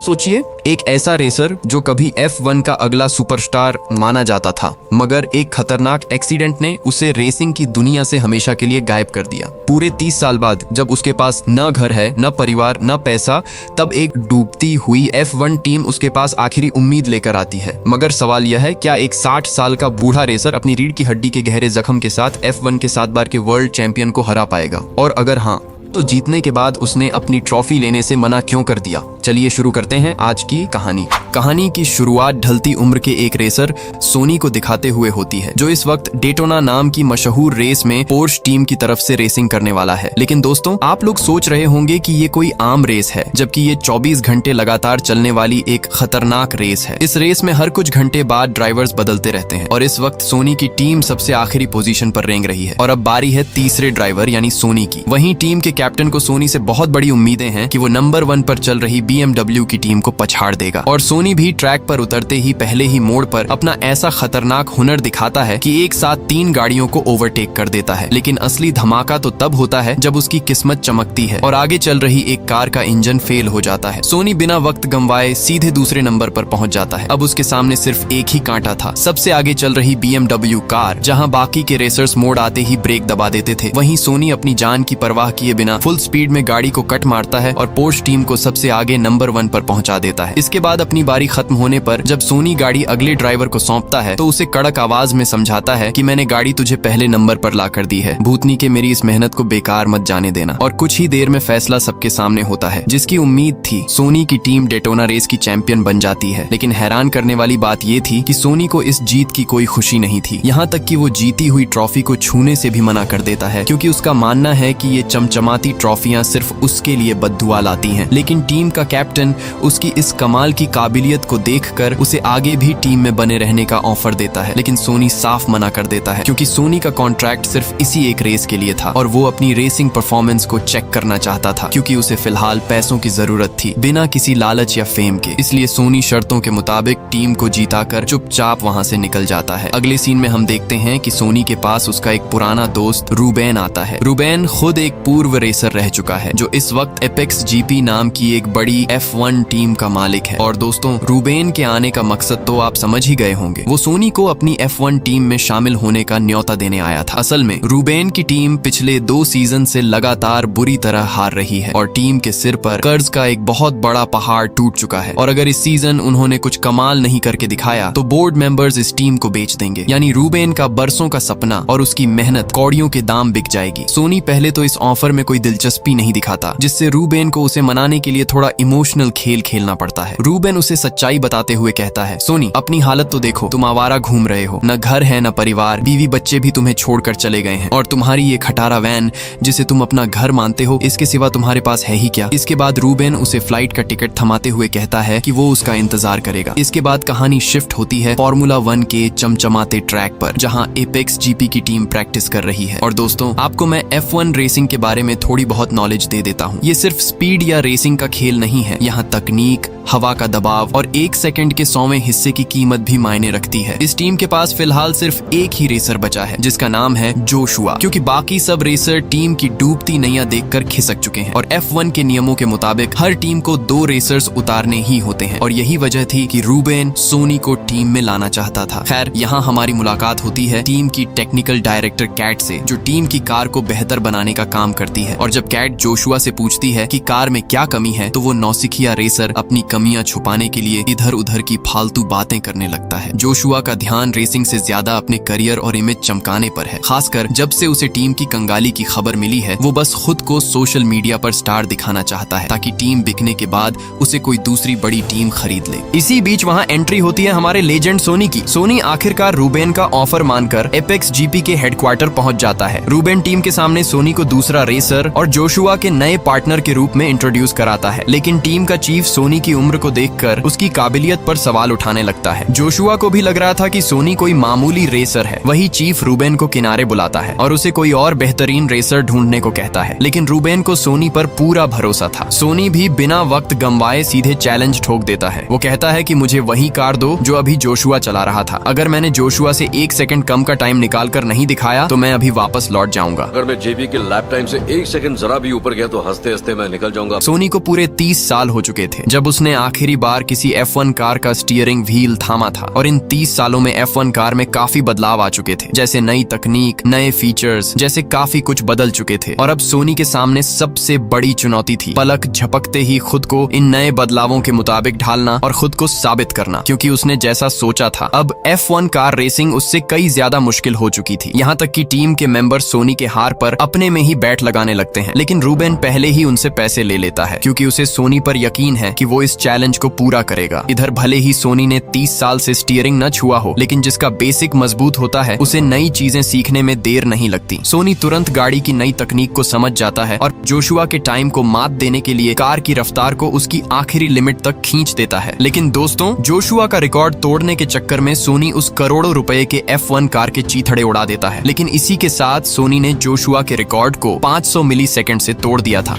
सोचिए, एक ऐसा रेसर जो कभी F1 का अगला सुपरस्टार माना जाता था, मगर एक खतरनाक एक्सीडेंट ने उसे रेसिंग की दुनिया से हमेशा के लिए गायब कर दिया। पूरे 30 साल बाद जब उसके पास न घर है, न परिवार, न पैसा, तब एक डूबती हुई F1 टीम उसके पास आखिरी उम्मीद लेकर आती है। मगर सवाल यह है, क्या एक 60 साल का बूढ़ा रेसर अपनी रीढ़ की हड्डी के गहरे जख्म के साथ F1 के 7 बार के वर्ल्ड चैंपियन को हरा पाएगा? और अगर हाँ, तो जीतने के बाद उसने अपनी ट्रॉफी लेने से मना क्यों कर दिया? चलिए शुरू करते हैं आज की कहानी। कहानी की शुरुआत ढलती उम्र के एक रेसर सोनी को दिखाते हुए होती है, जो इस वक्त डेटोना नाम की मशहूर रेस में पोर्श टीम की तरफ से रेसिंग करने वाला है। लेकिन दोस्तों, आप लोग सोच रहे होंगे कि ये कोई आम रेस है, जबकि ये 24 घंटे लगातार चलने वाली एक खतरनाक रेस है। इस रेस में हर कुछ घंटे बाद ड्राइवर्स बदलते रहते हैं और इस वक्त सोनी की टीम सबसे आखिरी पोजीशन पर रेंग रही है और अब बारी है तीसरे ड्राइवर यानी सोनी की। वहीं टीम के कैप्टन को सोनी से बहुत बड़ी उम्मीदें हैं कि वो नंबर 1 पर चल रही BMW की टीम को पछाड़ देगा और सोनी भी ट्रैक पर उतरते ही पहले ही मोड़ पर अपना ऐसा खतरनाक हुनर दिखाता है कि एक साथ 3 गाड़ियों को ओवरटेक कर देता है। लेकिन असली धमाका तो तब होता है जब उसकी किस्मत चमकती है और आगे चल रही एक कार का इंजन फेल हो जाता है। सोनी बिना वक्त गंवाए सीधे दूसरे नंबर पर पहुंच जाता है। अब उसके सामने सिर्फ एक ही कांटा था, सबसे आगे चल रही BMW कार। जहां बाकी के रेसर्स मोड़ आते ही ब्रेक दबा देते थे, वहीं सोनी अपनी जान की परवाह किए बिना फुल स्पीड में गाड़ी को कट मारता है और पोर्श टीम को सबसे आगे नंबर 1 पर पहुंचा देता है। इसके बाद अपनी बारी खत्म होने पर जब सोनी गाड़ी अगले ड्राइवर को सौंपता है तो उसे कड़क आवाज में समझाता है कि मैंने गाड़ी तुझे पहले नंबर पर ला कर दी है, भूतनी के मेरी इस मेहनत को बेकार मत जाने देना। और कुछ ही देर में फैसला सबके सामने होता है। जिसकी उम्मीद थी सोनी की टीम डेटोना रेस की चैंपियन बन जाती है, लेकिन हैरान करने वाली बात ये थी कि सोनी को इस जीत की कोई खुशी नहीं थी। यहाँ तक कि वो जीती हुई ट्रॉफी को छूने से भी मना कर देता है, क्योंकि उसका मानना है कि ये चमचमाती ट्रॉफियां सिर्फ उसके लिए बद्दुआ लाती हैं। लेकिन टीम का कैप्टन उसकी इस कमाल की काबिलियत को देखकर उसे आगे भी टीम में बने रहने का ऑफर देता है, लेकिन सोनी साफ मना कर देता है, क्योंकि सोनी का कॉन्ट्रैक्ट सिर्फ इसी एक रेस के लिए था और वो अपनी रेसिंग परफॉर्मेंस को चेक करना चाहता था, क्योंकि उसे फिलहाल पैसों की जरूरत थी, बिना किसी लालच या फेम के। इसलिए सोनी शर्तों के मुताबिक टीम को जीताकर चुपचाप वहां से निकल जाता है। अगले सीन में हम देखते हैं कि सोनी के पास उसका एक पुराना दोस्त रूबेन आता है। रूबेन खुद एक पूर्व रेसर रह चुका है, जो इस वक्त एपेक्स जीपी नाम की एक बड़ी F1 टीम का मालिक है। और दोस्तों, रूबेन के आने का मकसद तो आप समझ ही गए होंगे। वो सोनी को अपनी F1 टीम में शामिल होने का न्योता देने आया था। असल में रूबेन की टीम पिछले 2 सीजन से लगातार बुरी तरह हार रही है और टीम के सिर पर कर्ज का एक बहुत बड़ा पहाड़ टूट चुका है। और अगर इस सीजन उन्होंने कुछ कमाल नहीं करके दिखाया तो बोर्ड मेंबर्स इस टीम को बेच देंगे, यानी रूबेन का बरसों का सपना और उसकी मेहनत कौड़ियों के दाम बिक जाएगी। सोनी पहले तो इस ऑफर में कोई दिलचस्पी नहीं दिखाता, जिससे रूबेन को उसे मनाने के लिए थोड़ा इमोशनल खेल खेलना पड़ता है। रूबेन उसे सच्चाई बताते हुए कहता है, सोनी, अपनी हालत तो देखो, तुम आवारा घूम रहे हो, न घर है न परिवार, बीवी बच्चे भी तुम्हें छोड़कर चले गए हैं और तुम्हारी ये खटारा वैन जिसे तुम अपना घर मानते हो, इसके सिवा तुम्हारे पास है ही क्या? इसके बाद रूबेन उसे फ्लाइट का टिकट थमाते हुए कहता है कि वो उसका इंतजार करेगा। इसके बाद कहानी शिफ्ट होती है फॉर्मूला 1 के चमचमाते ट्रैक पर, जहां एपेक्स जीपी की टीम प्रैक्टिस कर रही है। और दोस्तों, आपको मैं F1 रेसिंग के बारे में थोड़ी बहुत नॉलेज दे देता हूँ। ये सिर्फ स्पीड या रेसिंग का खेल नहीं है, यहाँ तकनीक, हवा का दबाव और 1 सेकंड के 100वें हिस्से की कीमत भी मायने रखती है। इस टीम के पास फिलहाल सिर्फ एक ही रेसर बचा है, जिसका नाम है जोशुआ, क्योंकि बाकी सब रेसर टीम की डूबती नैया देखकर खिसक चुके हैं और F1 के नियमों के मुताबिक हर टीम को 2 रेसर्स उतारने ही होते हैं। और यही वजह थी कि रूबेन सोनी को टीम में लाना चाहता था। खैर, यहाँ हमारी मुलाकात होती है टीम की टेक्निकल डायरेक्टर कैट से, जो टीम की कार को बेहतर बनाने का काम करती है। और जब कैट जोशुआ से पूछती है कि कार में क्या कमी है, तो वो नौसिखिया रेसर अपनी कमियां छुपाने के लिए इधर उधर की फालतू बातें करने लगता है। जोशुआ का ध्यान रेसिंग से ज्यादा अपने करियर और इमेज चमकाने पर है। खासकर जब से उसे टीम की कंगाली की खबर मिली है, वो बस खुद को सोशल मीडिया पर स्टार दिखाना चाहता है, ताकि टीम बिकने के बाद उसे कोई दूसरी बड़ी टीम खरीद ले। इसी बीच वहाँ एंट्री होती है हमारे लेजेंड सोनी की। सोनी आखिरकार रूबेन का ऑफर मानकर एपेक्स जीपी के हेडक्वार्टर पहुंच जाता है। रूबेन टीम के सामने सोनी को दूसरा रेसर और जोशुआ के नए पार्टनर के रूप में इंट्रोड्यूस कराता है, लेकिन टीम का चीफ सोनी की उम्र को देखकर देखकर उसकी काबिलियत पर सवाल उठाने लगता है। जोशुआ को भी लग रहा था कि सोनी कोई मामूली रेसर है। वही चीफ रूबेन को किनारे बुलाता है और उसे कोई और बेहतरीन रेसर ढूंढने को कहता है, लेकिन रूबेन को सोनी पर पूरा भरोसा था। सोनी भी बिना वक्त गंवाए सीधे चैलेंज ठोक देता है। वो कहता है कि मुझे वही कार दो जो अभी जोशुआ चला रहा था। अगर मैंने जोशुआ से 1 सेकंड कम का टाइम निकाल कर नहीं दिखाया तो मैं अभी वापस लौट जाऊंगा। अगर मैं जेबी के लैप टाइम से 1 सेकंड जरा भी ऊपर गया तो हंसते हंसते मैं निकल जाऊंगा। सोनी को पूरे 30 साल हो चुके थे जब उसने आखिरी बार किसी F1 कार का स्टीयरिंग व्हील थामा था, और इन 30 सालों में F1 कार में काफी बदलाव आ चुके थे, जैसे नई तकनीक, नए फीचर्स, जैसे काफी कुछ बदल चुके थे। और अब सोनी के सामने सबसे बड़ी चुनौती थी पलक झपकते ही खुद को इन नए बदलावों के मुताबिक ढालना और खुद को साबित करना, क्योंकि उसने जैसा सोचा था अब F1 कार रेसिंग उससे कई ज्यादा मुश्किल हो चुकी थी। यहाँ तक कि टीम के मेंबर सोनी के हार पर अपने में ही बैट लगाने लगते हैं, लेकिन रूबेन पहले ही उनसे पैसे ले लेता है क्योंकि उसे सोनी पर यकीन है कि वो इस चैलेंज को पूरा करेगा। इधर भले ही सोनी ने 30 साल से स्टीयरिंग न छुआ हो, लेकिन जिसका बेसिक मजबूत होता है उसे नई चीजें सीखने में देर नहीं लगती। सोनी तुरंत गाड़ी की नई तकनीक को समझ जाता है और जोशुआ के टाइम को मात देने के लिए कार की रफ्तार को उसकी आखिरी लिमिट तक खींच देता है। लेकिन दोस्तों, जोशुआ का रिकॉर्ड तोड़ने के चक्कर में सोनी उस करोड़ों रुपए के F1 कार के चीथड़े उड़ा देता है। लेकिन इसी के साथ सोनी ने जोशुआ के रिकॉर्ड को 500 मिलीसेकंड से तोड़ दिया था।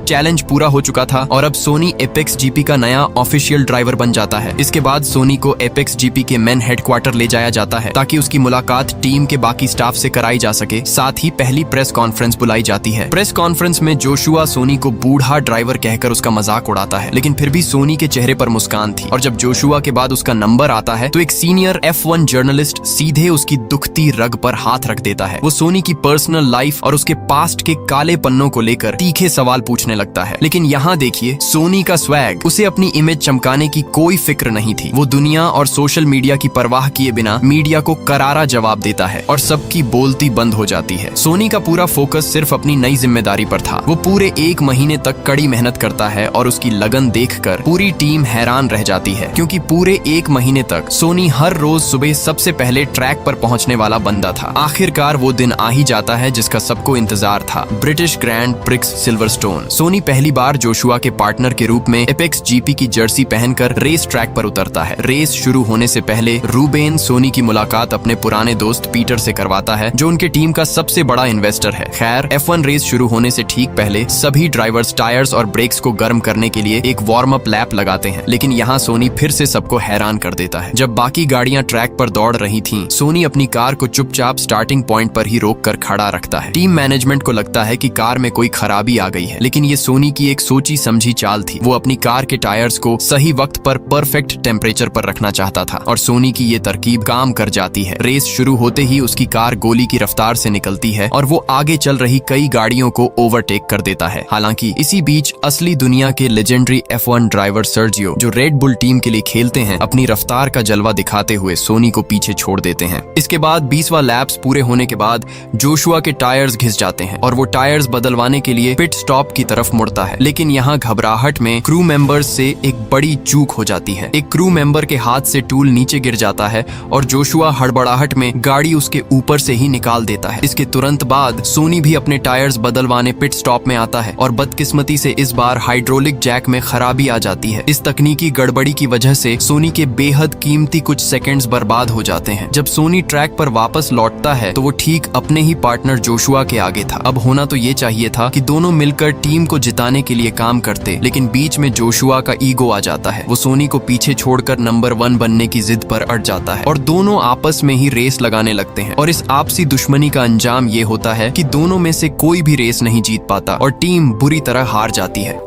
चैलेंज पूरा हो चुका था और अब सोनी एपेक्स जीपी का नया ऑफिशियल ड्राइवर बन जाता है। इसके बाद सोनी को एपेक्स जीपी के मेन हेडक्वार्टर ले जाया जाता है ताकि उसकी मुलाकात टीम के बाकी स्टाफ से कराई जा सके। साथ ही पहली प्रेस कॉन्फ्रेंस बुलाई जाती है। प्रेस कॉन्फ्रेंस में जोशुआ सोनी को बूढ़ा ड्राइवर कहकर उसका मजाक उड़ाता है, लेकिन फिर भी सोनी के चेहरे पर मुस्कान थी। और जब जोशुआ के बाद उसका नंबर आता है तो एक सीनियर F1 जर्नलिस्ट सीधे उसकी दुखती रग पर हाथ रख देता है। वो सोनी की पर्सनल लाइफ और उसके पास्ट के काले पन्नों को लेकर तीखे सवाल पूछने लगता है। लेकिन यहाँ देखिए सोनी का स्वैग, उसे अपनी इमेज चमकाने की कोई फिक्र नहीं थी। वो दुनिया और सोशल मीडिया की परवाह किए बिना मीडिया को करारा जवाब देता है और सबकी बोलती बंद हो जाती है। सोनी का पूरा फोकस सिर्फ अपनी नई जिम्मेदारी पर था। वो पूरे 1 महीने तक कड़ी मेहनत करता है और उसकी लगन देखकर पूरी टीम हैरान रह जाती है, क्योंकि पूरे 1 महीने तक सोनी हर रोज सुबह सबसे पहले ट्रैक पर पहुंचने वाला बंदा था। आखिरकार वो दिन आ ही जाता है जिसका सबको इंतजार था, British grand prix Silverstone. Sonny पहली बार जोशुआ के पार्टनर के रूप में एपेक्स जीपी की जर्सी पहनकर रेस ट्रैक पर उतरता है। रेस शुरू होने से पहले रूबेन सोनी की मुलाकात अपने पुराने दोस्त पीटर से करवाता है, जो उनके टीम का सबसे बड़ा इन्वेस्टर है। खैर, F1 रेस शुरू होने से ठीक पहले सभी ड्राइवर्स टायर्स और ब्रेक्स को गर्म करने के लिए एक वार्म अप लैप लगाते हैं, लेकिन यहाँ सोनी फिर से सबको हैरान कर देता है। जब बाकी गाड़ियां ट्रैक पर दौड़ रही थीं, सोनी अपनी कार को चुपचाप स्टार्टिंग पॉइंट पर ही रोक कर खड़ा रखता है। टीम मैनेजमेंट को लगता है कि कार में कोई खराबी आ गई है, लेकिन ये सोनी की एक सोची समझी चाल थी। वो अपनी कार के टायर्स को सही वक्त पर परफेक्ट टेम्परेचर पर रखना चाहता था और सोनी की ये तरकीब काम कर जाती है। रेस शुरू होते ही उसकी कार गोली की रफ्तार से निकलती है और वो आगे चल रही कई गाड़ियों को ओवरटेक कर देता है। हालांकि इसी बीच असली दुनिया के लेजेंडरी F1 ड्राइवर सर्जियो, जो रेड बुल टीम के लिए खेलते हैं, अपनी रफ्तार का जलवा दिखाते हुए सोनी को पीछे छोड़ देते हैं। इसके बाद 20वां लैप्स पूरे होने के बाद जोशुआ के टायर्स घिस जाते हैं और वो टायर्स बदलवाने के लिए पिट स्टॉप की तरफ मुड़ता है। लेकिन यहाँ घबराहट में क्रू मेंबर्स से एक बड़ी चूक हो जाती है। एक क्रू मेंबर के हाथ से टूल नीचे गिर जाता है और जोशुआ हड़बड़ाहट में गाड़ी उसके ऊपर से ही निकाल देता है। इसके तुरंत बाद सोनी भी अपने टायर्स बदलवाने पिट स्टॉप में आता है और बदकिस्मती से इस बार हाइड्रोलिक जैक में खराबी आ जाती है। इस तकनीकी गड़बड़ी की वजह से सोनी के बेहद कीमती कुछ सेकंड्स बर्बाद हो जाते हैं। जब सोनी ट्रैक पर वापस लौटता है तो वो ठीक अपने ही पार्टनर जोशुआ के आगे था। अब होना तो ये चाहिए था कि दोनों मिलकर टीम को जिताने के लिए काम करते, लेकिन बीच में जोशुआ का ईगो आ जाता है। वो सोनी को पीछे छोड़कर नंबर 1 बनने की जिद पर अड़ जाता है और दोनों आपस में ही रेस लगाने लगते हैं। और इस आपसी दुश्मनी का अंजाम ये होता है कि दोनों में से कोई भी रेस नहीं जीत पाता और टीम बुरी तरह हार जाती है।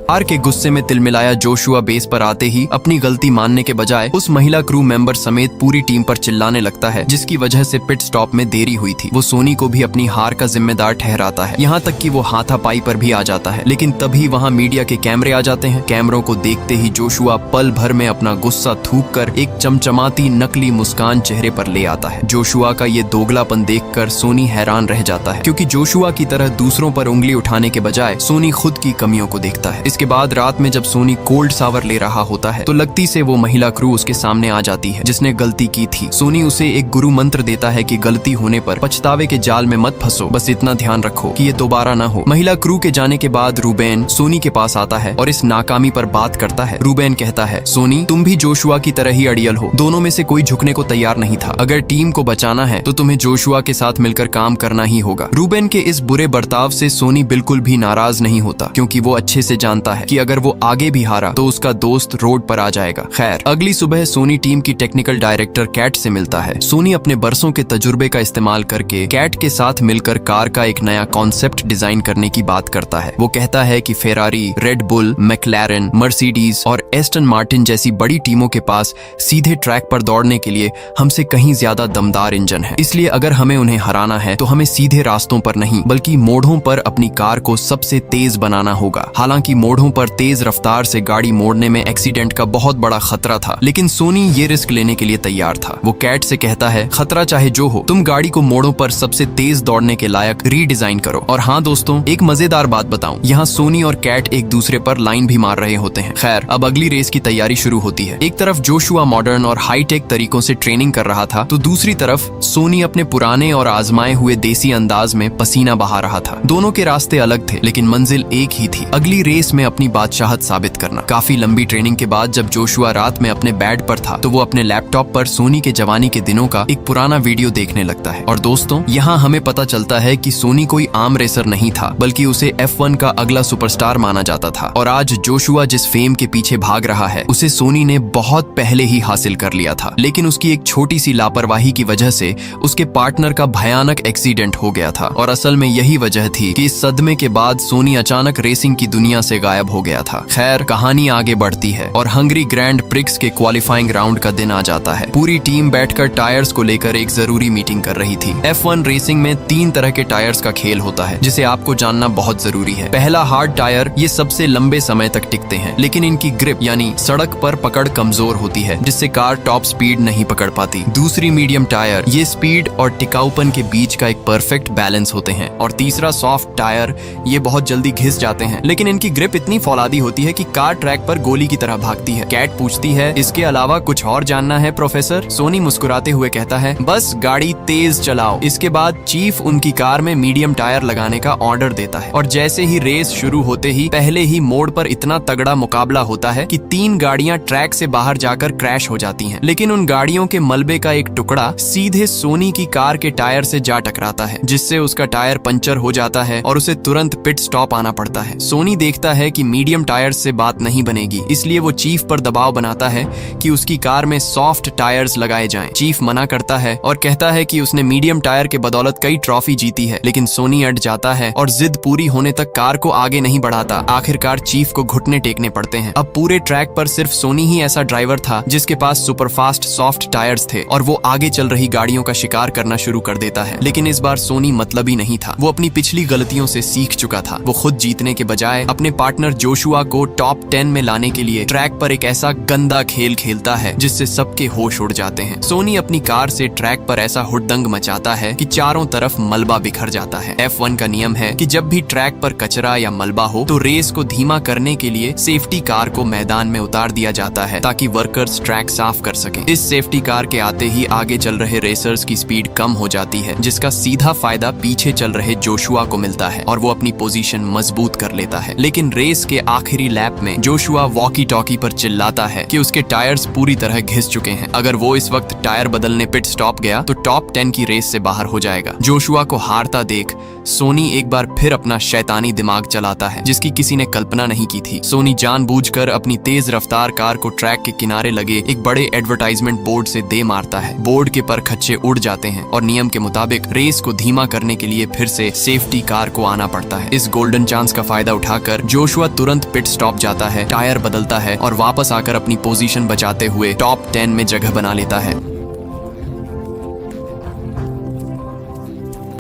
हार के गुस्से में तिलमिलाया जोशुआ बेस पर आते ही अपनी गलती मानने के बजाय उस महिला क्रू मेंबर समेत पूरी टीम पर चिल्लाने लगता है, जिसकी वजह से पिट स्टॉप में देरी हुई थी। वो सोनी को भी अपनी हार का जिम्मेदार ठहराता है, यहाँ तक कि वो हाथापाई पर भी आ जाता है। लेकिन तभी वहाँ मीडिया के कैमरे आ जाते हैं। कैमरों को देखते ही जोशुआ पल भर में अपना गुस्सा थूक कर एक चमचमाती नकली मुस्कान चेहरे पर ले आता है। जोशुआ का ये दोगलापन देखकर सोनी हैरान रह जाता है, क्योंकि जोशुआ की तरह दूसरों पर उंगली उठाने के बजाय सोनी खुद की कमियों को देखता है। इसके बाद रात में जब सोनी कोल्ड सावर ले रहा होता है तो लगती से वो महिला क्रू उसके सामने आ जाती है जिसने गलती की थी। सोनी उसे एक गुरु मंत्र देता है कि गलती होने पर पछतावे के जाल में मत फंसो, बस इतना ध्यान रखो कि ये दोबारा ना हो। महिला क्रू के जाने के बाद रूबेन सोनी के पास आता है और इस नाकामी पर बात करता है। रूबेन कहता है, सोनी तुम भी जोशुआ की तरह ही अड़ियल हो, दोनों में से कोई झुकने को तैयार नहीं था। अगर टीम को बचाना है तो तुम्हें जोशुआ के साथ मिलकर काम करना ही होगा। रूबेन के इस बुरे बर्ताव से सोनी बिल्कुल भी नाराज नहीं होता क्योंकि वो अच्छे से जानता है कि अगर वो आगे भी हारा तो उसका दोस्त रोड पर आ जाएगा। खैर, अगली सुबह सोनी टीम की टेक्निकल डायरेक्टर कैट से मिलता है। सोनी अपने बरसों के तजुर्बे का इस्तेमाल करके कैट के साथ मिलकर कार का एक नया कॉन्सेप्ट डिजाइन करने की बात करता है। वो कहता है कि Ferrari, red bull, McLaren, Mercedes और एस्टन मार्टिन जैसी बड़ी टीमों के पास सीधे ट्रैक पर दौड़ने के लिए हमसे कहीं ज्यादा दमदार इंजन है। इसलिए अगर हमें उन्हें हराना है तो हमें सीधे रास्तों पर नहीं बल्कि मोड़ों पर अपनी कार को सबसे तेज बनाना होगा। हालांकि मोड़ों पर तेज रफ्तार से गाड़ी मोड़ने में एक्सीडेंट का बहुत बड़ा खतरा था, लेकिन सोनी ये रिस्क लेने के लिए तैयार था। वो कैट से कहता है, खतरा चाहे जो हो, तुम गाड़ी को मोड़ों पर सबसे तेज दौड़ने के लायक रीडिजाइन करो। और हाँ दोस्तों, एक मजेदार बात बताऊं, यहाँ सोनी और कैट एक दूसरे पर लाइन भी मार रहे होते हैं। खैर, अब अगली रेस की तैयारी शुरू होती है। एक तरफ जोशुआ मॉडर्न और हाईटेक तरीकों से ट्रेनिंग कर रहा था तो दूसरी तरफ सोनी अपने पुराने और आजमाए हुए देसी अंदाज में पसीना बहा रहा था। दोनों के रास्ते अलग थे लेकिन मंजिल एक ही थी, अगली रेस में अपनी बादशाहत साबित करना। काफी लंबी ट्रेनिंग के बाद जब जोशुआ रात में अपने बेड पर था तो वो अपने लैपटॉप पर सोनी के जवानी के दिनों का एक पुराना वीडियो देखने लगता है। और दोस्तों, यहाँ हमें पता चलता है कि सोनी कोई आम रेसर नहीं था बल्कि उसे F1 का अगला सुपरस्टार माना जाता था। और आज जोशुआ जिस फेम के पीछे भाग रहा है उसे सोनी ने बहुत पहले ही हासिल कर लिया था, लेकिन उसकी एक छोटी सी लापरवाही की वजह से उसके पार्टनर का भयानक एक्सीडेंट हो गया था। और असल में यही वजह थी कि इस सदमे के बाद सोनी अचानक रेसिंग की दुनिया से गायब हो गया था। खैर, कहानी आगे बढ़ती है और हंगरी ग्रैंड प्रिक्स के क्वालिफाइंग राउंड का दिन आ जाता है। पूरी टीम बैठकर टायर्स को लेकर एक जरूरी मीटिंग कर रही थी। F1 रेसिंग में 3 तरह के टायर्स का खेल होता है जिसे आपको जानना बहुत जरूरी है। पहला हार्ड टायर, ये सबसे लंबे समय तक टिकते हैं लेकिन इनकी ग्रिप यानी सड़क पर पकड़ कमजोर होती है जिससे कार टॉप स्पीड नहीं पकड़ पाती। दूसरी मीडियम टायर, ये स्पीड और टिकाऊपन के बीच का एक परफेक्ट बैलेंस होते हैं। और तीसरा सॉफ्ट टायर, ये बहुत जल्दी घिस जाते हैं लेकिन इनकी ग्रिप इतनी फौलादी होती है कि कार ट्रैक पर गोली की तरह भागती है। कैट पूछती है, इसके अलावा कुछ और जानना है प्रोफेसर? सोनी मुस्कुराते हुए कहता है, बस गाड़ी तेज चलाओ। इसके बाद चीफ उनकी कार में मीडियम टायर लगाने का ऑर्डर देता है और जैसे ही रेस शुरू होते ही पहले ही मोड़ पर इतना तगड़ा मुकाबला होता है कि 3 गाड़ियां ट्रैक से बाहर जाकर क्रैश हो जाती हैं। लेकिन उन गाड़ियों के मलबे का एक टुकड़ा सीधे सोनी की कार के टायर से जा टकराता है जिससे उसका टायर पंचर हो जाता है और उसे तुरंत पिट स्टॉप आना पड़ता है। सोनी देखता है कि मीडियम टायर से बात नहीं बनेगी, इसलिए वो चीफ पर दबाव बनाता है कि उसकी कार में सॉफ्ट टायर्स लगाए जाएं। चीफ मना करता है और कहता है कि उसने मीडियम टायर के बदौलत कई ट्रॉफी जीती है, लेकिन सोनी अड़ जाता है और जिद पूरी होने तक कार को आगे नहीं बढ़ाता। आखिरकार चीफ को घुटने टेकने पड़ते हैं। अब पूरे ट्रैक पर सिर्फ सोनी ही ऐसा ड्राइवर था जिसके पास सुपरफास्ट सॉफ्ट टायर्स थे और वो आगे चल रही गाड़ियों का शिकार करना शुरू कर देता है। लेकिन इस बार सोनी मतलबी नहीं था, वो अपनी पिछली गलतियों से सीख चुका था। वो खुद जीतने के बजाय अपने पार्टनर जोशुआ को टॉप 10 में लाने के लिए ट्रैक पर एक ऐसा गंदा खेल खेलता है जिससे सबके होश उड़ जाते हैं। सोनी अपनी कार से ट्रैक पर ऐसा हुड़दंग मचाता है कि चारों तरफ मलबा बिखर जाता है। F1 का नियम है कि जब भी ट्रैक पर कचरा या मलबा हो तो रेस को धीमा करने के लिए सेफ्टी कार को मैदान में उतार दिया जाता है ताकि वर्कर्स ट्रैक साफ कर सकें। इस सेफ्टी कार के आते ही आगे चल रहे रेसर्स की स्पीड कम हो जाती है जिसका सीधा फायदा पीछे चल रहे जोशुआ को मिलता है और वो अपनी पोजीशन मजबूत कर लेता है। लेकिन रेस के आखिरी लैप में जोशुआ वॉकी टॉकी पर चिल्लाता है कि उसके टायर्स पूरी तरह घिस चुके हैं। अगर वो इस वक्त टायर बदलने पिट स्टॉप गया तो टॉप 10 की रेस से बाहर हो जाएगा। जोशुआ को हारता देख सोनी एक बार फिर अपना शैतानी दिमाग चलाता है जिसकी किसी ने कल्पना नहीं की थी। सोनी जानबूझकर अपनी तेज रफ्तार कार को ट्रैक के किनारे लगे एक बड़े एडवर्टाइजमेंट बोर्ड से दे मारता है। बोर्ड के पर खच्चे उड़ जाते हैं और नियम के मुताबिक रेस को धीमा करने के लिए फिर से सेफ्टी कार को आना पड़ता है। इस गोल्डन चांस का फायदा उठाकर जोशुआ तुरंत पिट स्टॉप जाता है, टायर बदलता है और वापस आकर अपनी पोजीशन बचाते हुए टॉप 10 में जगह बना लेता है।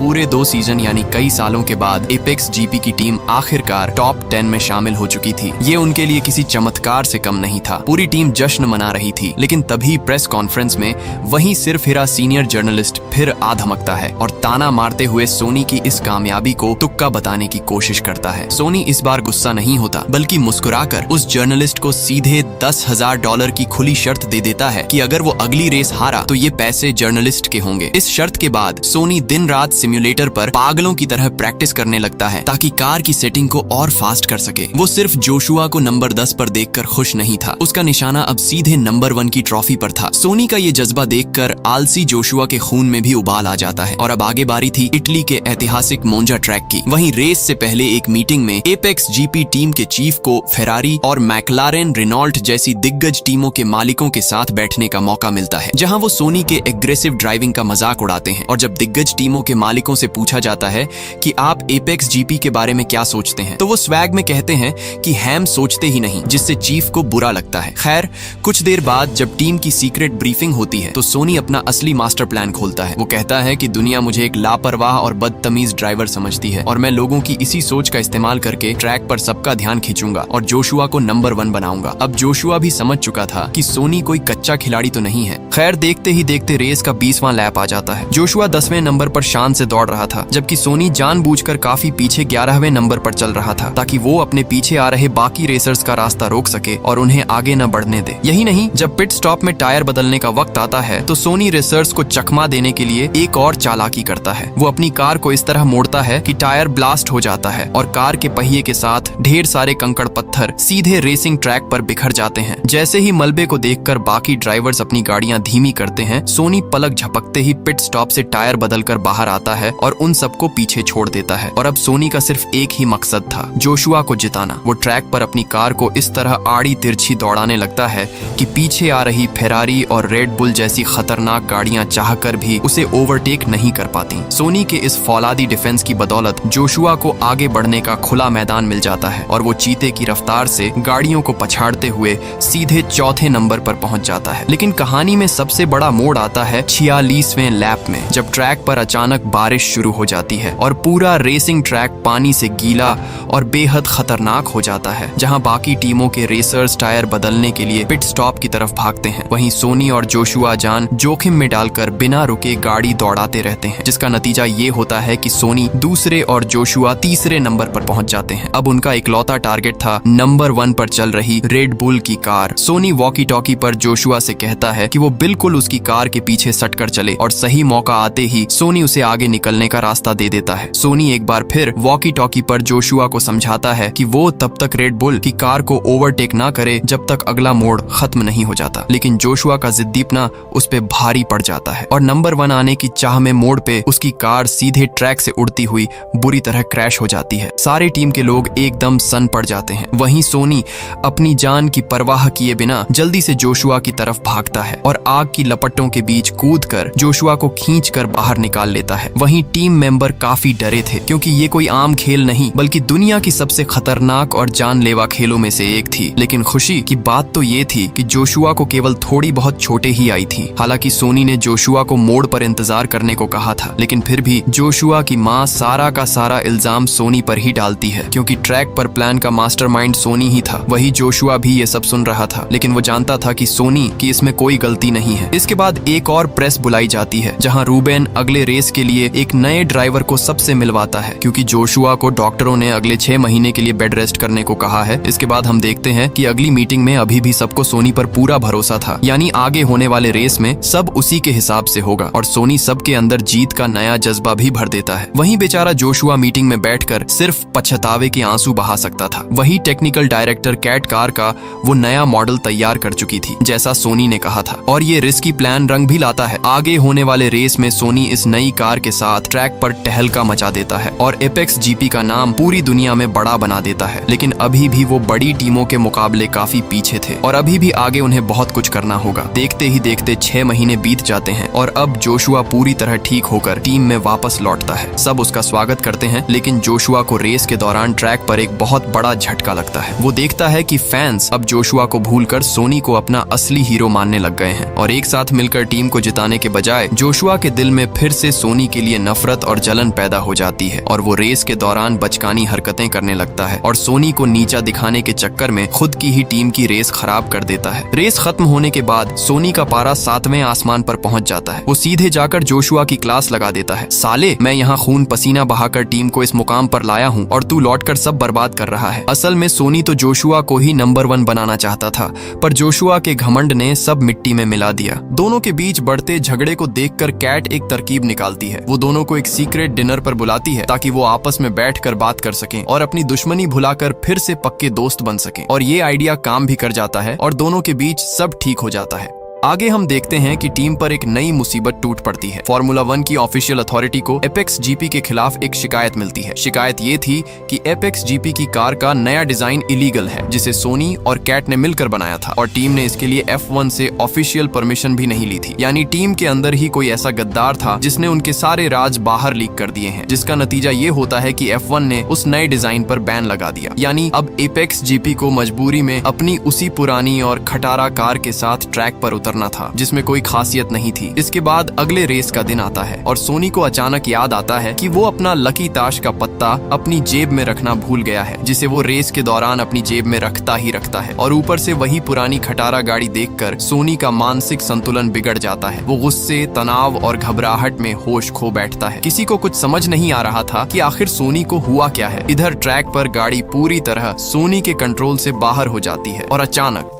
पूरे 2 सीजन यानी कई सालों के बाद एपेक्स जीपी की टीम आखिरकार टॉप 10 में शामिल हो चुकी थी। ये उनके लिए किसी चमत्कार से कम नहीं था। पूरी टीम जश्न मना रही थी, लेकिन तभी प्रेस कॉन्फ्रेंस में वही सिर्फ हिरा सीनियर जर्नलिस्ट फिर आ धमकता है और ताना मारते हुए सोनी की इस कामयाबी को तुक्का बताने की कोशिश करता है। सोनी इस बार गुस्सा नहीं होता, बल्कि मुस्कुराकर उस जर्नलिस्ट को सीधे $10,000 की खुली शर्त दे देता है कि अगर वो अगली रेस हारा तो ये पैसे जर्नलिस्ट के होंगे। इस शर्त के बाद सोनी दिन रात सिम्युलेटर पर पागलों की तरह प्रैक्टिस करने लगता है ताकि कार की सेटिंग को और फास्ट कर सके। वो सिर्फ जोशुआ को नंबर 10 पर देखकर खुश नहीं था, उसका निशाना अब सीधे नंबर 1 की ट्रॉफी पर था। सोनी का ये जज्बा देखकर आलसी जोशुआ के खून में भी उबाल आ जाता है और अब आगे बारी थी इटली के ऐतिहासिक मोंजा ट्रैक की। वहीं रेस से पहले एक मीटिंग में एपेक्स जीपी टीम के चीफ को फेरारी और मैक्लारेन रेनॉल्ट जैसी दिग्गज टीमों के मालिकों के साथ बैठने का मौका मिलता है, जहां वो सोनी के एग्रेसिव ड्राइविंग का मजाक उड़ाते हैं। और जब दिग्गज टीमों के मालिकों से पूछा जाता है कि आप एपेक्स जीपी के बारे में क्या सोचते हैं, तो वो स्वैग में कहते हैं कि हम सोचते ही नहीं, जिससे चीफ को बुरा लगता है। खैर, कुछ देर बाद जब टीम की सीक्रेट ब्रीफिंग होती है तो सोनी अपना असली मास्टर प्लान खोलता है। वो कहता है कि दुनिया मुझे एक लापरवाह और बदतमीज ड्राइवर समझती है और मैं लोगों की इसी सोच का इस्तेमाल करके ट्रैक पर सबका ध्यान खींचूंगा और जोशुआ को नंबर 1 बनाऊंगा। अब जोशुआ भी समझ चुका था कि सोनी कोई कच्चा खिलाड़ी तो नहीं है। खैर, देखते ही देखते रेस का 20वां लैप आ जाता है। जोशुआ 10वें नंबर पर शान से दौड़ रहा था, जबकि सोनी जानबूझकर काफी पीछे 11वें नंबर पर चल रहा था ताकि वो अपने पीछे आ रहे बाकी रेसर्स का रास्ता रोक सके और उन्हें आगे न बढ़ने दे। यही नहीं, जब पिट स्टॉप में टायर बदलने का वक्त आता है तो सोनी रेसर्स को चकमा देने के लिए एक और चालाकी करता है। वो अपनी कार को इस तरह मोड़ता है कि टायर ब्लास्ट हो जाता है और कार के पहिए के साथ ढेर सारे कंकड़ पत्थर सीधे रेसिंग ट्रैक पर बिखर जाते हैं। जैसे ही मलबे को देखकर बाकी ड्राइवर्स अपनी गाड़ियां धीमी करते हैं, सोनी पलक झपकते ही पिट स्टॉप से टायर बदलकर बाहर आता है और उन सबको पीछे छोड़ देता है। और अब सोनी का सिर्फ एक ही मकसद था, जोशुआ को जिताना। वो ट्रैक पर अपनी कार को इस तरह आड़ी तिरछी दौड़ाने लगता है कि पीछे आ रही फेरारी और रेड बुल जैसी खतरनाक गाड़ियां चाहकर भी उसे ओवरटेक नहीं कर पाती। सोनी के इस फौलादी डिफेंस की बदौलत जोशुआ को आगे बढ़ने का खुला मैदान मिल जाता है और वो चीते की रफ्तार से गाड़ियों को पछाड़ते हुए सीधे 4थे नंबर पर पहुंच जाता है। लेकिन कहानी में सबसे बड़ा मोड़ आता है 46वें लैप में, जब ट्रैक पर अचानक बारिश शुरू हो जाती है और पूरा रेसिंग ट्रैक पानी से गीला और बेहद खतरनाक हो जाता है। जहां बाकी टीमों के रेसर्स टायर बदलने के लिए पिट स्टॉप की तरफ भागते हैं, वहीं सोनी और जोशुआ जान जोखिम में डालकर बिना रुके गाड़ी दौड़ाते रहते हैं, जिसका नतीजा ये होता है कि सोनी दूसरे और जोशुआ तीसरे नंबर पर पहुंच जाते हैं। अब उनका इकलौता टारगेट था नंबर 1 पर चल रही रेड बुल की कार। सोनी वॉकी टॉकी पर जोशुआ से कहता है कि वो बिल्कुल उसकी कार के पीछे सटकर चले और सही मौका आते ही सोनी उसे आगे निकलने का रास्ता दे देता है। सोनी एक बार फिर वॉकी टॉकी पर जोशुआ को समझाता है कि वो तब तक रेड बुल की कार को ओवरटेक ना करे जब तक अगला मोड़ खत्म नहीं हो जाता। लेकिन जोशुआ का जिद्दीपना उस पे भारी पड़ जाता है और नंबर 1 आने की चाह में मोड़ पे उसकी कार सीधे ट्रैक से उड़ती हुई बुरी तरह क्रैश हो जाती है। सारे टीम के लोग एकदम सन पड़ जाते हैं। वहीं सोनी अपनी जान की परवाह किए बिना जल्दी से जोशुआ की तरफ भागता है और आग की लपटों के बीच कूदकर जोशुआ को खींचकर बाहर निकाल लेता है। वहीं टीम मेंबर काफी डरे थे, क्योंकि ये कोई आम खेल नहीं बल्कि दुनिया की सबसे खतरनाक और जानलेवा खेलों में से एक थी। लेकिन खुशी की बात तो ये थी कि जोशुआ को केवल थोड़ी बहुत चोटें ही आई थी। हालांकि सोनी ने जोशुआ को मोड़ पर इंतजार करने को कहा था, लेकिन फिर भी जोशुआ की माँ सारा का सारा इल्जाम सोनी पर ही डालती है, क्योंकि ट्रैक पर प्लान का मास्टरमाइंड सोनी ही था। वही जोशुआ भी ये सब सुन रहा था, लेकिन वो जानता था कि सोनी की इसमें कोई गलती नहीं है। इसके बाद एक और प्रेस बुलाई जाती है, जहां रूबेन अगले रेस के लिए एक नए ड्राइवर को सबसे मिलवाता है, क्योंकि जोशुआ को डॉक्टरों ने अगले 6 महीने के लिए बेड रेस्ट करने को कहा है। इसके बाद हम देखते हैं कि अगली मीटिंग में अभी भी सबको सोनी पर पूरा भरोसा था, यानी आगे होने वाले रेस में सब उसी के हिसाब से होगा और सोनी सबके अंदर जीत का नया जज्बा भी भर देता है। वहीं बेचारा जोशुआ मीटिंग में बैठकर सिर्फ पछतावे के आंसू बहा सकता था। वही टेक्निकल डायरेक्टर कैट कार का वो नया मॉडल तैयार कर चुकी थी, जैसा सोनी ने कहा था, और ये रिस्की प्लान रंग भी लाता है। आगे होने वाले रेस में सोनी इस नई कार के साथ ट्रैक पर टहलका मचा देता है और एपेक्स जीपी का नाम पूरी दुनिया में बड़ा बना देता है। लेकिन अभी भी वो बड़ी टीमों के मुकाबले काफी पीछे थे और अभी भी आगे उन्हें बहुत कुछ करना होगा। देखते ही देखते 6 महीने बीत जाते हैं और अब जोशुआ पूरी तरह ठीक होकर टीम में वापस लौटता है। सब उसका स्वागत करते हैं, लेकिन जोशुआ को रेस के दौरान ट्रैक पर एक बहुत बड़ा झटका लगता है। वो देखता है कि फैंस अब जोशुआ को भूलकर सोनी को अपना असली हीरो मानने लग गए हैं और एक साथ मिलकर टीम को जिताने के बजाय जोशुआ के दिल में फिर से सोनी के लिए नफरत और जलन पैदा हो जाती है और वो रेस के दौरान बचकानी हरकतें करने लगता है और सोनी को नीचा दिखाने के चक्कर में खुद की ही टीम की रेस खराब कर देता है। रेस खत्म होने के बाद सोनी का पारा 7वें आसमान पर पहुंच जाता है। वो सीधे जाकर जोशुआ की क्लास लगा देता है। साले, मैं यहाँ खून पसीना बहाकर टीम को इस मुकाम पर लाया हूँ और तू लौटकर सब बर्बाद कर रहा है। असल में सोनी तो जोशुआ को ही नंबर 1 बनाना चाहता था, पर जोशुआ के घमंड ने सब मिट्टी में मिला दिया। दोनों के बीच बढ़ते झगड़े को देखकर कैट एक तरकीब निकालती है। वो दोनों को एक सीक्रेट डिनर पर बुलाती है ताकि वो आपस में बैठकर बात कर सकें और अपनी दुश्मनी भुलाकर फिर से पक्के दोस्त बन सकें। और ये आइडिया काम भी कर जाता है और दोनों के बीच सब ठीक हो जाता है। आगे हम देखते हैं कि टीम पर एक नई मुसीबत टूट पड़ती है। फार्मूला 1 की ऑफिशियल अथॉरिटी को एपेक्स जीपी के खिलाफ एक शिकायत मिलती है। शिकायत ये थी कि एपेक्स जीपी की कार का नया डिजाइन इलीगल है, जिसे सोनी और कैट ने मिलकर बनाया था और टीम ने इसके लिए F1 से ऑफिशियल परमिशन भी नहीं ली थी। यानी टीम के अंदर ही कोई ऐसा गद्दार था जिसने उनके सारे राज बाहर लीक कर दिए हैं, जिसका नतीजा ये होता है कि F1 ने उस नए डिजाइन पर बैन लगा दिया। यानी अब एपेक्स जीपी को मजबूरी में अपनी उसी पुरानी और खटारा कार के साथ ट्रैक पर करना था, जिसमें कोई खासियत नहीं थी। इसके बाद अगले रेस का दिन आता है और सोनी को अचानक याद आता है कि वो अपना लकी ताश का पत्ता अपनी जेब में रखना भूल गया है, जिसे वो रेस के दौरान अपनी जेब में रखता ही रखता है। और ऊपर से वही पुरानी खटारा गाड़ी देखकर सोनी का मानसिक संतुलन बिगड़ जाता है। वो गुस्से, तनाव और घबराहट में होश खो बैठता है। किसी को कुछ समझ नहीं आ रहा था कि आखिर सोनी को हुआ क्या है। इधर ट्रैक पर गाड़ी पूरी तरह सोनी के कंट्रोल से बाहर हो जाती है और अचानक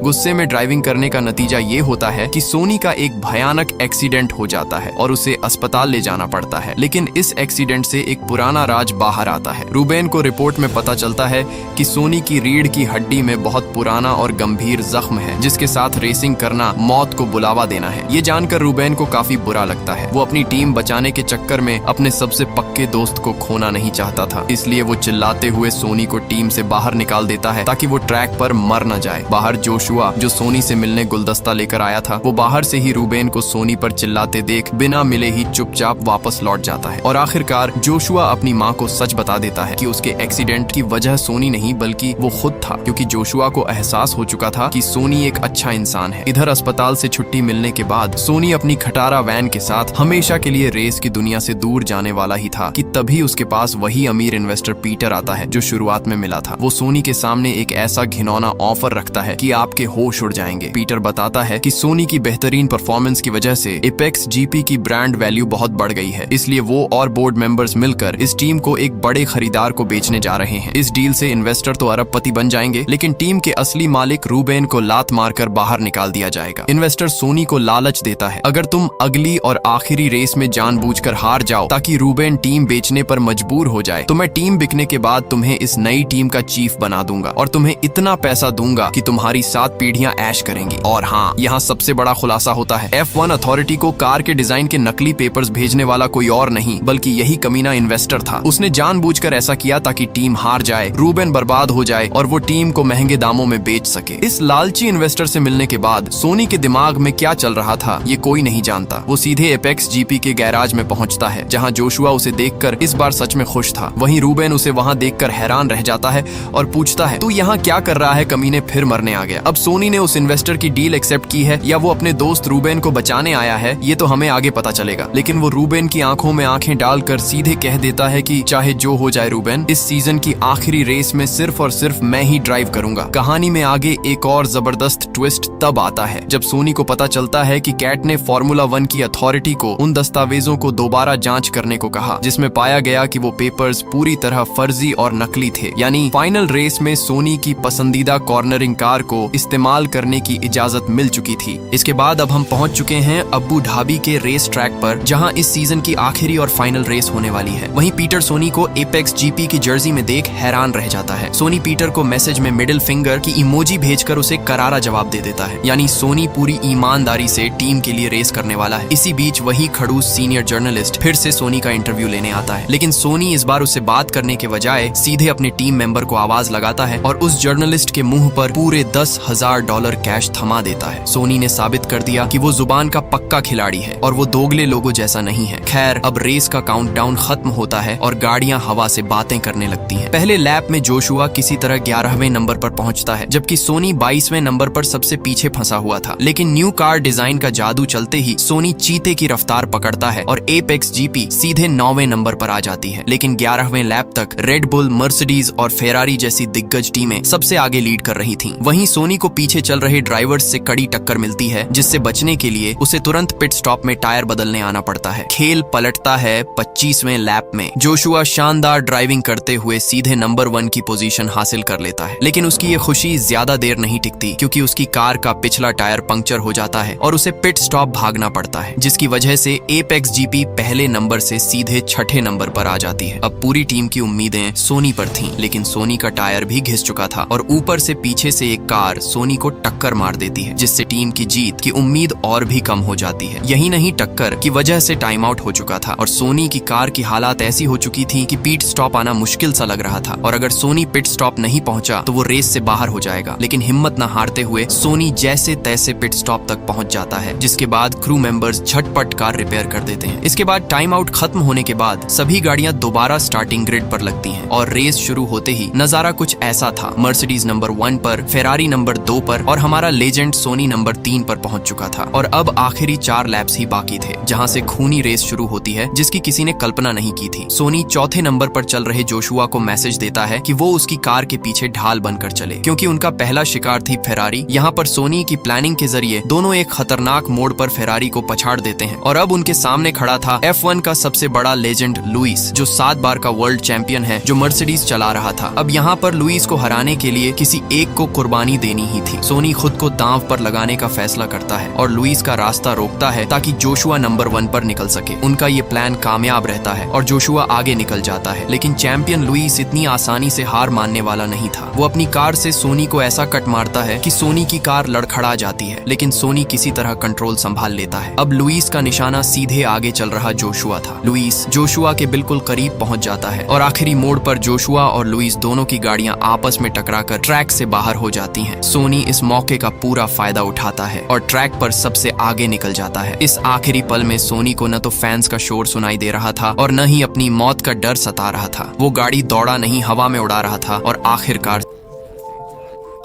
गुस्से में ड्राइविंग करने का नतीजा ये होता है कि सोनी का एक भयानक एक्सीडेंट हो जाता है और उसे अस्पताल ले जाना पड़ता है। लेकिन इस एक्सीडेंट से एक पुराना राज बाहर आता है। रूबेन को रिपोर्ट में पता चलता है कि सोनी की रीढ़ की हड्डी में बहुत पुराना और गंभीर जख्म है, जिसके साथ रेसिंग करना मौत को बुलावा देना है। ये जानकर रूबेन को काफी बुरा लगता है। वो अपनी टीम बचाने के चक्कर में अपने सबसे पक्के दोस्त को खोना नहीं चाहता था, इसलिए वो चिल्लाते हुए सोनी को टीम से बाहर निकाल देता है ताकि वो ट्रैक पर मर न जाए। बाहर जोशुआ, जो सोनी से मिलने गुलदस्ता लेकर आया था, वो बाहर से ही रूबेन को सोनी पर चिल्लाते देख बिना मिले ही चुपचाप वापस लौट जाता है। और आखिरकार जोशुआ अपनी माँ को सच बता देता है कि उसके एक्सीडेंट की वजह सोनी नहीं बल्कि वो खुद था, क्योंकि जोशुआ को एहसास हो चुका था कि सोनी एक अच्छा इंसान है। इधर अस्पताल से छुट्टी मिलने के बाद सोनी अपनी खटारा वैन के साथ हमेशा के लिए रेस की दुनिया से दूर जाने वाला ही था कि तभी उसके पास वही अमीर इन्वेस्टर पीटर आता है जो शुरुआत में मिला था। वो सोनी के सामने एक ऐसा घिनौना ऑफर रखता है कि आपके होश उड़ जाएंगे। पीटर बताता है कि सोनी की बेहतरीन परफॉर्मेंस की वजह से एपेक्स जीपी की ब्रांड वैल्यू बहुत बढ़ गई है, इसलिए वो और बोर्ड मेंबर्स मिलकर इस टीम को एक बड़े खरीदार को बेचने जा रहे हैं। इस डील से इन्वेस्टर तो अरबपति बन जाएंगे, लेकिन टीम के असली मालिक रूबेन को लात मारकर बाहर निकाल दिया जाएगा। इन्वेस्टर सोनी को लालच देता है, अगर तुम अगली और आखिरी रेस में जानबूझकर हार जाओ ताकि रूबेन टीम बेचने पर मजबूर हो जाए, तो मैं टीम बिकने के बाद तुम्हें इस नई टीम का चीफ बना दूंगा और तुम्हें इतना पैसा दूंगा कि तुम्हारी 7 पीढ़ियां ऐश करेंगी। और हाँ, यहाँ सबसे बड़ा खुलासा होता है, F1 अथॉरिटी को कार के डिजाइन के नकली पेपर्स भेजने वाला कोई और नहीं बल्कि यही कमीना इन्वेस्टर था। उसने जानबूझकर ऐसा किया ताकि टीम हार जाए, रूबेन बर्बाद हो जाए और वो टीम को महंगे दामों में बेच सके। इस लालची इन्वेस्टर से मिलने के बाद सोनी के दिमाग में क्या चल रहा था ये कोई नहीं जानता। वो सीधे एपेक्स जीपी के गैराज में पहुंचता है, जहां जोशुआ उसे देखकर इस बार सच में खुश था। वहीं रूबेन उसे वहां देखकर हैरान रह जाता है और पूछता है, तू यहाँ क्या कर रहा है कमीने, फिर मरने आ गया। अब सोनी ने उस इन्वेस्टर की डील एक्सेप्ट की है या वो अपने दोस्त रूबेन को बचाने आया है, ये तो हमें आगे पता चलेगा। लेकिन वो रूबेन की आंखों में आंखें डालकर सीधे कह देता है कि चाहे जो हो जाए रूबेन, इस सीजन की आखिरी रेस में सिर्फ और सिर्फ मैं ही ड्राइव करूंगा। कहानी में आगे एक और जबरदस्त ट्विस्ट तब आता है जब सोनी को पता चलता है कि कैट ने फार्मूला 1 की अथॉरिटी को उन दस्तावेजों को दोबारा जांच करने को कहा जिसमें पाया गया कि वो पेपर्स पूरी तरह फर्जी और नकली थे। यानी फाइनल रेस में सोनी की पसंदीदा कॉर्नरिंग कार को इस्तेमाल करने की इजाजत मिल चुकी थी। इसके बाद अब हम पहुंच चुके हैं अबू धाबी के रेस ट्रैक पर, जहां इस सीजन की आखिरी और फाइनल रेस होने वाली है। वहीं पीटर सोनी को एपेक्स जीपी की जर्सी में देख हैरान रह जाता है। सोनी पीटर को मैसेज में मिडिल फिंगर की इमोजी भेजकर उसे करारा जवाब दे देता है। यानी सोनी पूरी ईमानदारी से टीम के लिए रेस करने वाला है। इसी बीच वही खड़ूस सीनियर जर्नलिस्ट फिर से सोनी का इंटरव्यू लेने आता है, लेकिन सोनी इस बार उससे बात करने के बजाय सीधे अपने टीम मेंबर को आवाज लगाता है और उस जर्नलिस्ट के मुंह पर पूरे 10 $50,000 कैश थमा देता है। सोनी ने साबित कर दिया कि वो जुबान का पक्का खिलाड़ी है और वो दोगले लोगों जैसा नहीं है। खैर, अब रेस का काउंटडाउन खत्म होता है और गाड़ियां हवा से बातें करने लगती हैं। पहले लैप में जोशुआ किसी तरह 11वें नंबर पर पहुंचता है, जबकि सोनी 22वें नंबर पर सबसे पीछे फंसा हुआ था। लेकिन न्यू कार डिजाइन का जादू चलते ही सोनी चीते की रफ्तार पकड़ता है और एपेक्स जीपी सीधे 9वें नंबर पर आ जाती है। लेकिन 11वें लैप तक रेड बुल, मर्सिडीज और फेरारी जैसी दिग्गज टीमें सबसे आगे लीड कर रही थीं। वहीं सोनी को पीछे चल रहे ड्राइवर्स से कड़ी टक्कर मिलती है, जिससे बचने के लिए उसे तुरंत पिट स्टॉप में टायर बदलने आना पड़ता है। खेल पलटता है 25वें लैप में। जोशुआ शानदार ड्राइविंग करते हुए सीधे नंबर 1 की पोजीशन हासिल कर लेता है। लेकिन उसकी ये खुशी ज्यादा देर नहीं टिकती, क्योंकि उसकी कार का पिछला टायर पंक्चर हो जाता है और उसे पिट स्टॉप भागना पड़ता है, जिसकी वजह से एपेक्स जीपी पहले नंबर से सीधे 6ठे नंबर पर आ जाती है। अब पूरी टीम की उम्मीदें सोनी पर थीं, लेकिन सोनी का टायर भी घिस चुका था और ऊपर से पीछे से एक कार सोनी को टक्कर मार देती है, जिससे टीम की जीत की उम्मीद और भी कम हो जाती है। यही नहीं, टक्कर की वजह से टाइम आउट हो चुका था और सोनी की कार की हालात ऐसी हो चुकी थी कि पिट स्टॉप आना मुश्किल सा लग रहा था और अगर सोनी पिट स्टॉप नहीं पहुंचा तो वो रेस से बाहर हो जाएगा। लेकिन हिम्मत न हारते हुए सोनी जैसे तैसे पिट स्टॉप तक पहुंच जाता है, जिसके बाद क्रू मेंबर्स झटपट कार रिपेयर कर देते हैं। इसके बाद टाइम आउट खत्म होने के बाद सभी गाड़ियां दोबारा स्टार्टिंग ग्रिड पर लगती हैं और रेस शुरू होते ही नजारा कुछ ऐसा था। मर्सिडीज नंबर 1 पर, फेरारी नंबर 2 पर और हमारा लेजेंड सोनी नंबर 3 पर पहुंच चुका था और अब आखिरी 4 लैप्स ही बाकी थे, जहां से खूनी रेस शुरू होती है, जिसकी किसी ने कल्पना नहीं की थी। सोनी चौथे नंबर पर चल रहे जोशुआ को मैसेज देता है कि वो उसकी कार के पीछे ढाल बनकर चले, क्योंकि उनका पहला शिकार थी फेरारी। यहाँ पर सोनी की प्लानिंग के जरिए दोनों एक खतरनाक मोड़ पर फेरारी को पछाड़ देते हैं और अब उनके सामने खड़ा था F1 का सबसे बड़ा लेजेंड लुइस, जो 7 बार का वर्ल्ड चैंपियन है, जो मर्सिडीज चला रहा था। अब यहाँ पर लुइस को हराने के लिए किसी एक को कुर्बानी देनी ही थी। सोनी खुद को दांव पर लगाने का फैसला करता है और लुइस का रास्ता रोकता है ताकि जोशुआ नंबर 1 पर निकल सके। उनका ये प्लान कामयाब रहता है और जोशुआ आगे निकल जाता है। लेकिन चैंपियन लुइस इतनी आसानी से हार मानने वाला नहीं था। वो अपनी कार से सोनी को ऐसा कट मारता है कि सोनी की कार लड़खड़ा जाती है, लेकिन सोनी किसी तरह कंट्रोल संभाल लेता है। अब लुइस का निशाना सीधे आगे चल रहा जोशुआ था। लुइस जोशुआ के बिल्कुल करीब पहुंच जाता है और आखिरी मोड़ पर जोशुआ और लुइस दोनों की गाड़ियां आपस में टकराकर ट्रैक से बाहर हो जाती हैं। सोनी इस मौके का पूरा फायदा उठाता है और ट्रैक पर सबसे आगे निकल जाता है। इस आखिरी पल में सोनी को न तो फैंस का शोर सुनाई दे रहा था और न ही अपनी मौत का डर सता रहा था। वो गाड़ी दौड़ा नहीं, हवा में उड़ा रहा था और आखिरकार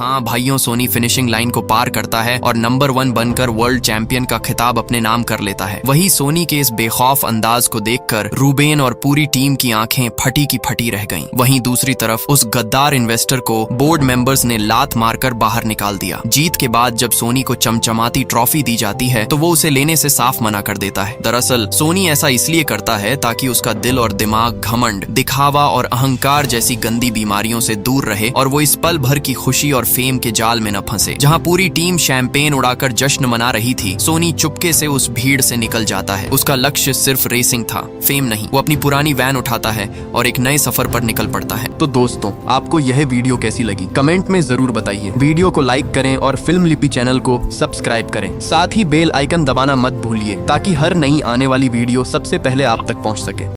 हाँ भाइयों, सोनी फिनिशिंग लाइन को पार करता है और नंबर 1 बनकर वर्ल्ड चैंपियन का खिताब अपने नाम कर लेता है। वही सोनी के इस बेखौफ अंदाज को देखकर रूबेन और पूरी टीम की आंखें फटी की फटी रह गईं। वहीं दूसरी तरफ उस गद्दार इन्वेस्टर को बोर्ड मेंबर्स ने लात मारकर बाहर निकाल दिया। जीत के बाद जब सोनी को चमचमाती ट्रॉफी दी जाती है तो वो उसे लेने से साफ मना कर देता है। दरअसल सोनी ऐसा इसलिए करता है ताकि उसका दिल और दिमाग घमंड, दिखावा और अहंकार जैसी गंदी बीमारियों से दूर रहे और वो इस पल भर की खुशी और फेम के जाल में न फंसे। जहां पूरी टीम शैंपेन उड़ाकर जश्न मना रही थी, सोनी चुपके से उस भीड़ से निकल जाता है। उसका लक्ष्य सिर्फ रेसिंग था, फेम नहीं। वो अपनी पुरानी वैन उठाता है और एक नए सफर पर निकल पड़ता है। तो दोस्तों, आपको यह वीडियो कैसी लगी कमेंट में जरूर बताइए। वीडियो को लाइक करें और फिल्म लिपि चैनल को सब्सक्राइब करें। साथ ही बेल आइकन दबाना मत भूलिए ताकि हर नई आने वाली वीडियो सबसे पहले आप तक पहुंच सके।